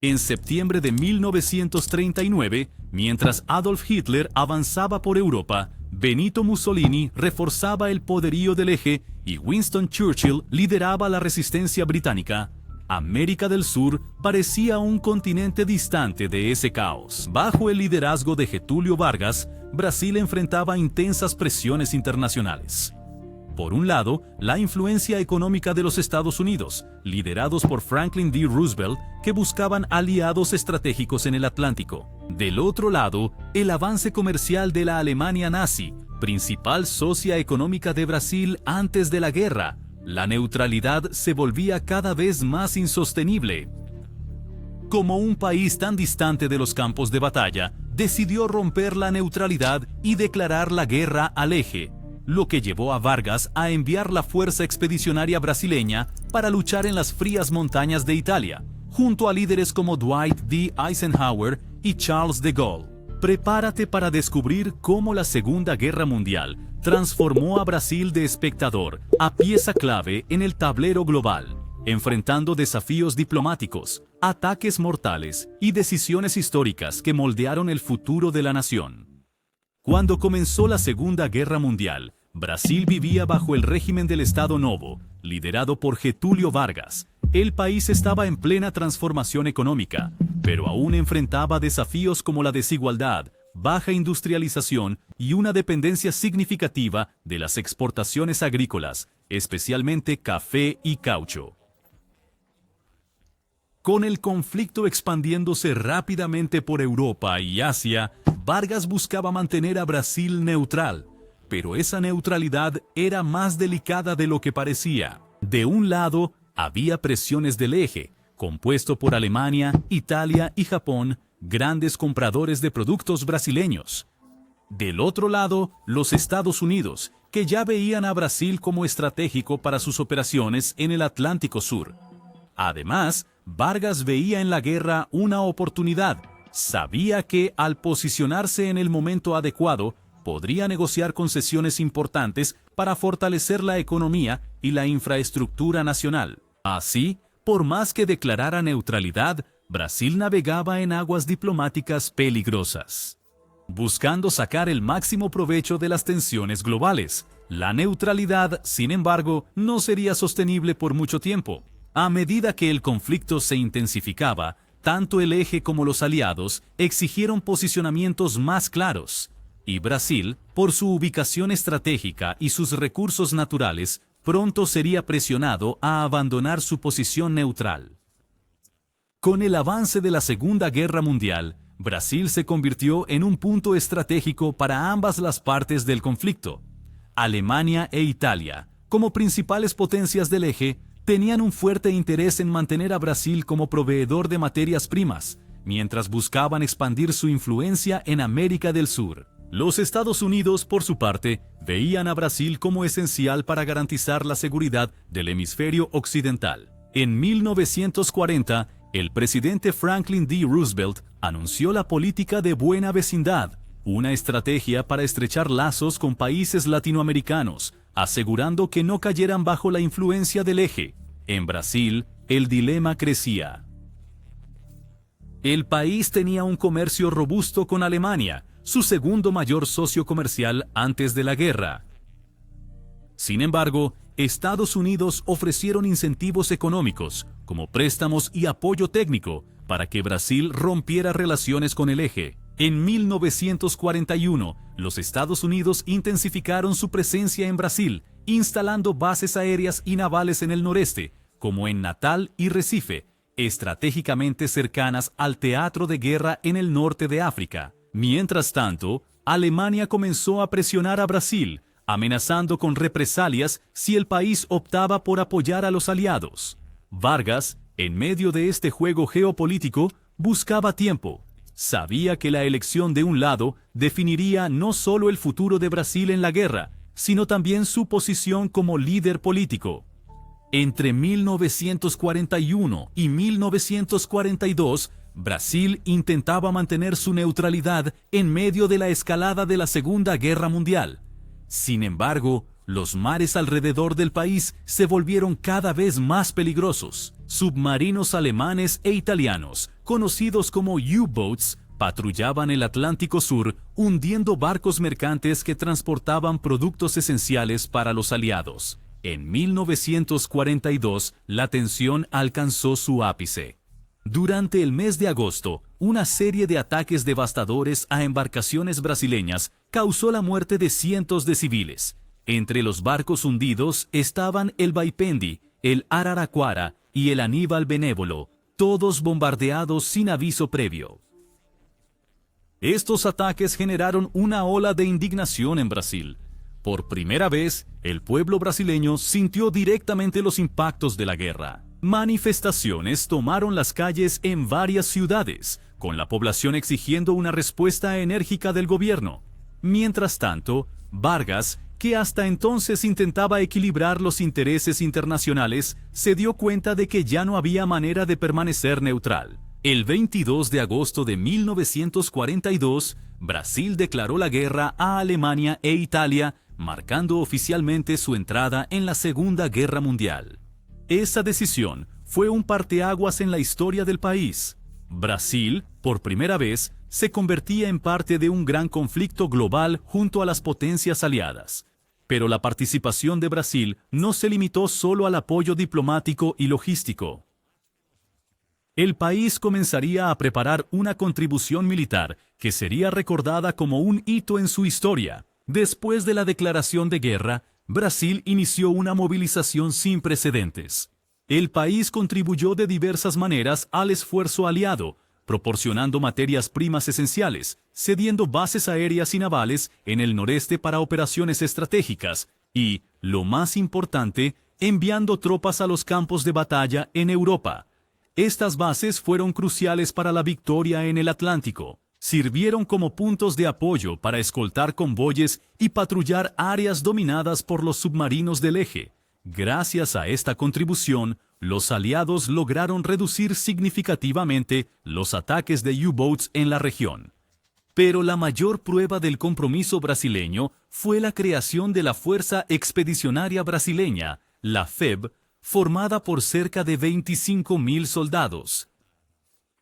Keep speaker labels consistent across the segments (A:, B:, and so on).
A: En septiembre de 1939, mientras Adolf Hitler avanzaba por Europa, Benito Mussolini reforzaba el poderío del Eje y Winston Churchill lideraba la resistencia británica, América del Sur parecía un continente distante de ese caos. Bajo el liderazgo de Getúlio Vargas, Brasil enfrentaba intensas presiones internacionales. Por un lado, la influencia económica de los Estados Unidos, liderados por Franklin D. Roosevelt, que buscaban aliados estratégicos en el Atlántico. Del otro lado, el avance comercial de la Alemania nazi, principal socia económica de Brasil antes de la guerra. La neutralidad se volvía cada vez más insostenible. Como un país tan distante de los campos de batalla, decidió romper la neutralidad y declarar la guerra al Eje, lo que llevó a Vargas a enviar la fuerza expedicionaria brasileña para luchar en las frías montañas de Italia, junto a líderes como Dwight D. Eisenhower y Charles de Gaulle. Prepárate para descubrir cómo la Segunda Guerra Mundial transformó a Brasil de espectador a pieza clave en el tablero global, enfrentando desafíos diplomáticos, ataques mortales y decisiones históricas que moldearon el futuro de la nación. Cuando comenzó la Segunda Guerra Mundial, Brasil vivía bajo el régimen del Estado Novo, liderado por Getúlio Vargas. El país estaba en plena transformación económica, pero aún enfrentaba desafíos como la desigualdad, baja industrialización y una dependencia significativa de las exportaciones agrícolas, especialmente café y caucho. Con el conflicto expandiéndose rápidamente por Europa y Asia, Vargas buscaba mantener a Brasil neutral, pero esa neutralidad era más delicada de lo que parecía. De un lado, había presiones del Eje, compuesto por Alemania, Italia y Japón, grandes compradores de productos brasileños. Del otro lado, los Estados Unidos, que ya veían a Brasil como estratégico para sus operaciones en el Atlántico Sur. Además, Vargas veía en la guerra una oportunidad. Sabía que, al posicionarse en el momento adecuado, podría negociar concesiones importantes para fortalecer la economía y la infraestructura nacional. Así, por más que declarara neutralidad, Brasil navegaba en aguas diplomáticas peligrosas, buscando sacar el máximo provecho de las tensiones globales. La neutralidad, sin embargo, no sería sostenible por mucho tiempo. A medida que el conflicto se intensificaba, tanto el Eje como los aliados exigieron posicionamientos más claros, y Brasil, por su ubicación estratégica y sus recursos naturales, pronto sería presionado a abandonar su posición neutral. Con el avance de la Segunda Guerra Mundial, Brasil se convirtió en un punto estratégico para ambas las partes del conflicto. Alemania e Italia, como principales potencias del Eje, tenían un fuerte interés en mantener a Brasil como proveedor de materias primas, mientras buscaban expandir su influencia en América del Sur. Los Estados Unidos, por su parte, veían a Brasil como esencial para garantizar la seguridad del hemisferio occidental. En 1940, el presidente Franklin D. Roosevelt anunció la política de buena vecindad, una estrategia para estrechar lazos con países latinoamericanos, asegurando que no cayeran bajo la influencia del Eje. En Brasil, el dilema crecía. El país tenía un comercio robusto con Alemania, su segundo mayor socio comercial antes de la guerra. Sin embargo, Estados Unidos ofrecieron incentivos económicos, como préstamos y apoyo técnico, para que Brasil rompiera relaciones con el Eje. En 1941, los Estados Unidos intensificaron su presencia en Brasil, instalando bases aéreas y navales en el noreste, como en Natal y Recife, estratégicamente cercanas al teatro de guerra en el norte de África. Mientras tanto, Alemania comenzó a presionar a Brasil, amenazando con represalias si el país optaba por apoyar a los aliados. Vargas, en medio de este juego geopolítico, buscaba tiempo. Sabía que la elección de un lado definiría no solo el futuro de Brasil en la guerra, sino también su posición como líder político. Entre 1941 y 1942, Brasil intentaba mantener su neutralidad en medio de la escalada de la Segunda Guerra Mundial. Sin embargo, los mares alrededor del país se volvieron cada vez más peligrosos. submarinos alemanes e italianos, conocidos como U-boats, patrullaban el Atlántico Sur, hundiendo barcos mercantes que transportaban productos esenciales para los aliados. En 1942, la tensión alcanzó su ápice. Durante el mes de agosto, una serie de ataques devastadores a embarcaciones brasileñas causó la muerte de cientos de civiles. Entre los barcos hundidos estaban el Baipendi, el Araraquara y el Aníbal Benévolo, todos bombardeados sin aviso previo. Estos ataques generaron una ola de indignación en Brasil. Por primera vez, el pueblo brasileño sintió directamente los impactos de la guerra. Manifestaciones tomaron las calles en varias ciudades, con la población exigiendo una respuesta enérgica del gobierno. Mientras tanto, Vargas, que hasta entonces intentaba equilibrar los intereses internacionales, se dio cuenta de que ya no había manera de permanecer neutral. El 22 de agosto de 1942, Brasil declaró la guerra a Alemania e Italia, marcando oficialmente su entrada en la Segunda Guerra Mundial. Esa decisión fue un parteaguas en la historia del país. Brasil, por primera vez, se convertía en parte de un gran conflicto global junto a las potencias aliadas. Pero la participación de Brasil no se limitó solo al apoyo diplomático y logístico. El país comenzaría a preparar una contribución militar que sería recordada como un hito en su historia. Después de la declaración de guerra, Brasil inició una movilización sin precedentes. El país contribuyó de diversas maneras al esfuerzo aliado, proporcionando materias primas esenciales, cediendo bases aéreas y navales en el noreste para operaciones estratégicas y, lo más importante, enviando tropas a los campos de batalla en Europa. Estas bases fueron cruciales para la victoria en el Atlántico. Sirvieron como puntos de apoyo para escoltar convoyes y patrullar áreas dominadas por los submarinos del eje. Gracias a esta contribución, los aliados lograron reducir significativamente los ataques de U-boats en la región. Pero la mayor prueba del compromiso brasileño fue la creación de la Fuerza Expedicionaria Brasileña, la FEB, formada por cerca de 25.000 soldados.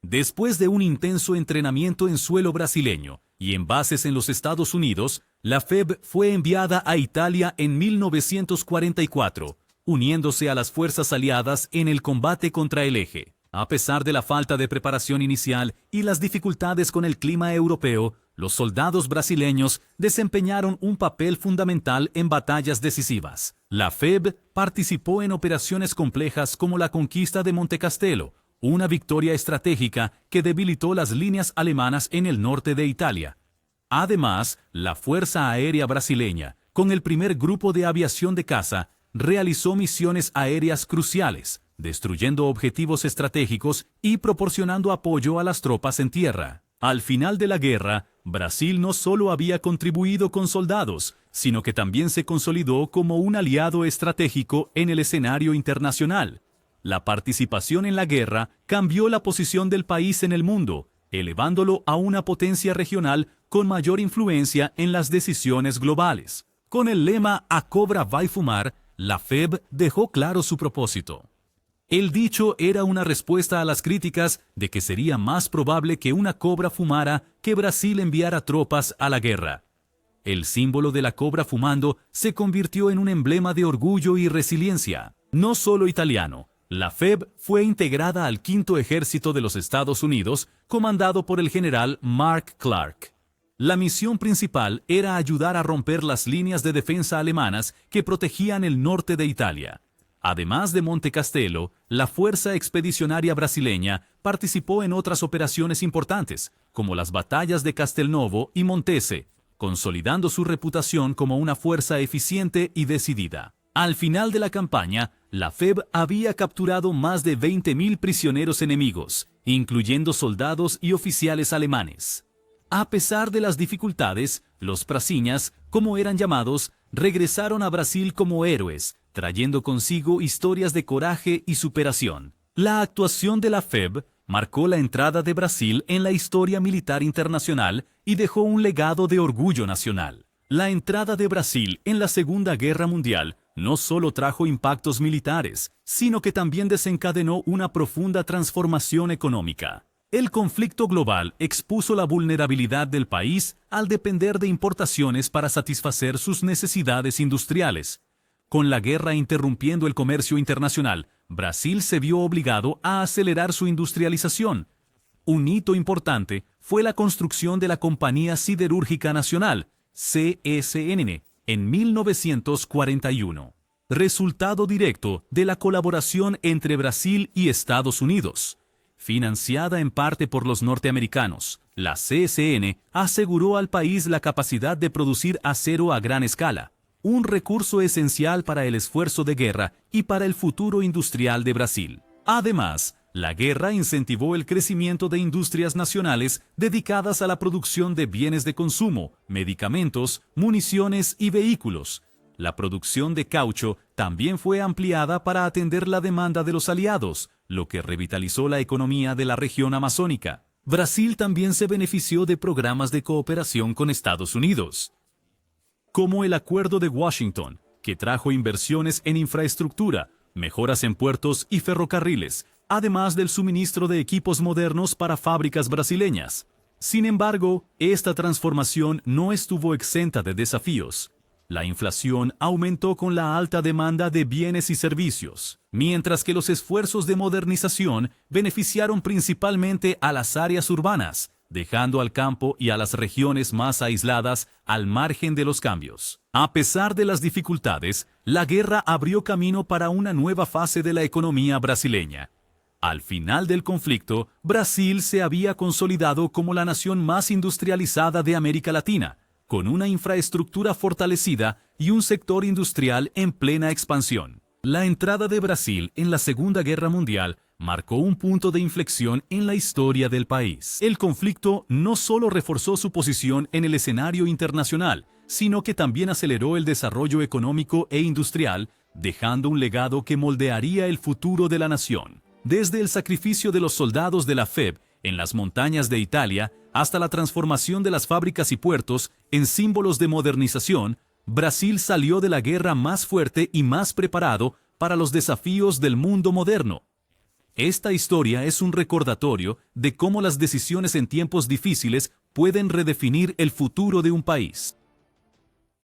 A: Después de un intenso entrenamiento en suelo brasileño y en bases en los Estados Unidos, la FEB fue enviada a Italia en 1944, uniéndose a las fuerzas aliadas en el combate contra el eje. A pesar de la falta de preparación inicial y las dificultades con el clima europeo, los soldados brasileños desempeñaron un papel fundamental en batallas decisivas. La FEB participó en operaciones complejas como la conquista de Monte Castelo, una victoria estratégica que debilitó las líneas alemanas en el norte de Italia. Además, la Fuerza Aérea Brasileña, con el primer grupo de aviación de caza, realizó misiones aéreas cruciales, destruyendo objetivos estratégicos y proporcionando apoyo a las tropas en tierra. Al final de la guerra, Brasil no solo había contribuido con soldados, sino que también se consolidó como un aliado estratégico en el escenario internacional. La participación en la guerra cambió la posición del país en el mundo, elevándolo a una potencia regional con mayor influencia en las decisiones globales. Con el lema "A cobra vai fumar", la FEB dejó claro su propósito. El dicho era una respuesta a las críticas de que sería más probable que una cobra fumara que Brasil enviara tropas a la guerra. El símbolo de la cobra fumando se convirtió en un emblema de orgullo y resiliencia. No solo italiano, la FEB fue integrada al Quinto Ejército de los Estados Unidos, comandado por el general Mark Clark. La misión principal era ayudar a romper las líneas de defensa alemanas que protegían el norte de Italia. Además de Monte Castelo, la Fuerza Expedicionaria Brasileña participó en otras operaciones importantes, como las batallas de Castelnovo y Montese, consolidando su reputación como una fuerza eficiente y decidida. Al final de la campaña, la FEB había capturado más de 20.000 prisioneros enemigos, incluyendo soldados y oficiales alemanes. A pesar de las dificultades, los pracinhas, como eran llamados, regresaron a Brasil como héroes, trayendo consigo historias de coraje y superación. La actuación de la FEB marcó la entrada de Brasil en la historia militar internacional y dejó un legado de orgullo nacional. La entrada de Brasil en la Segunda Guerra Mundial no solo trajo impactos militares, sino que también desencadenó una profunda transformación económica. El conflicto global expuso la vulnerabilidad del país al depender de importaciones para satisfacer sus necesidades industriales. Con la guerra interrumpiendo el comercio internacional, Brasil se vio obligado a acelerar su industrialización. Un hito importante fue la construcción de la Compañía Siderúrgica Nacional, CSN, en 1941, resultado directo de la colaboración entre Brasil y Estados Unidos. Financiada en parte por los norteamericanos, la CSN aseguró al país la capacidad de producir acero a gran escala, un recurso esencial para el esfuerzo de guerra y para el futuro industrial de Brasil. Además, la guerra incentivó el crecimiento de industrias nacionales dedicadas a la producción de bienes de consumo, medicamentos, municiones y vehículos. La producción de caucho también fue ampliada para atender la demanda de los aliados, lo que revitalizó la economía de la región amazónica. Brasil también se benefició de programas de cooperación con Estados Unidos, como el Acuerdo de Washington, que trajo inversiones en infraestructura, mejoras en puertos y ferrocarriles, además del suministro de equipos modernos para fábricas brasileñas. Sin embargo, esta transformación no estuvo exenta de desafíos. La inflación aumentó con la alta demanda de bienes y servicios, mientras que los esfuerzos de modernización beneficiaron principalmente a las áreas urbanas, dejando al campo y a las regiones más aisladas al margen de los cambios. A pesar de las dificultades, la guerra abrió camino para una nueva fase de la economía brasileña. Al final del conflicto, Brasil se había consolidado como la nación más industrializada de América Latina, con una infraestructura fortalecida y un sector industrial en plena expansión. La entrada de Brasil en la Segunda Guerra Mundial marcó un punto de inflexión en la historia del país. El conflicto no solo reforzó su posición en el escenario internacional, sino que también aceleró el desarrollo económico e industrial, dejando un legado que moldearía el futuro de la nación. Desde el sacrificio de los soldados de la FEB en las montañas de Italia hasta la transformación de las fábricas y puertos en símbolos de modernización, Brasil salió de la guerra más fuerte y más preparado para los desafíos del mundo moderno. Esta historia es un recordatorio de cómo las decisiones en tiempos difíciles pueden redefinir el futuro de un país.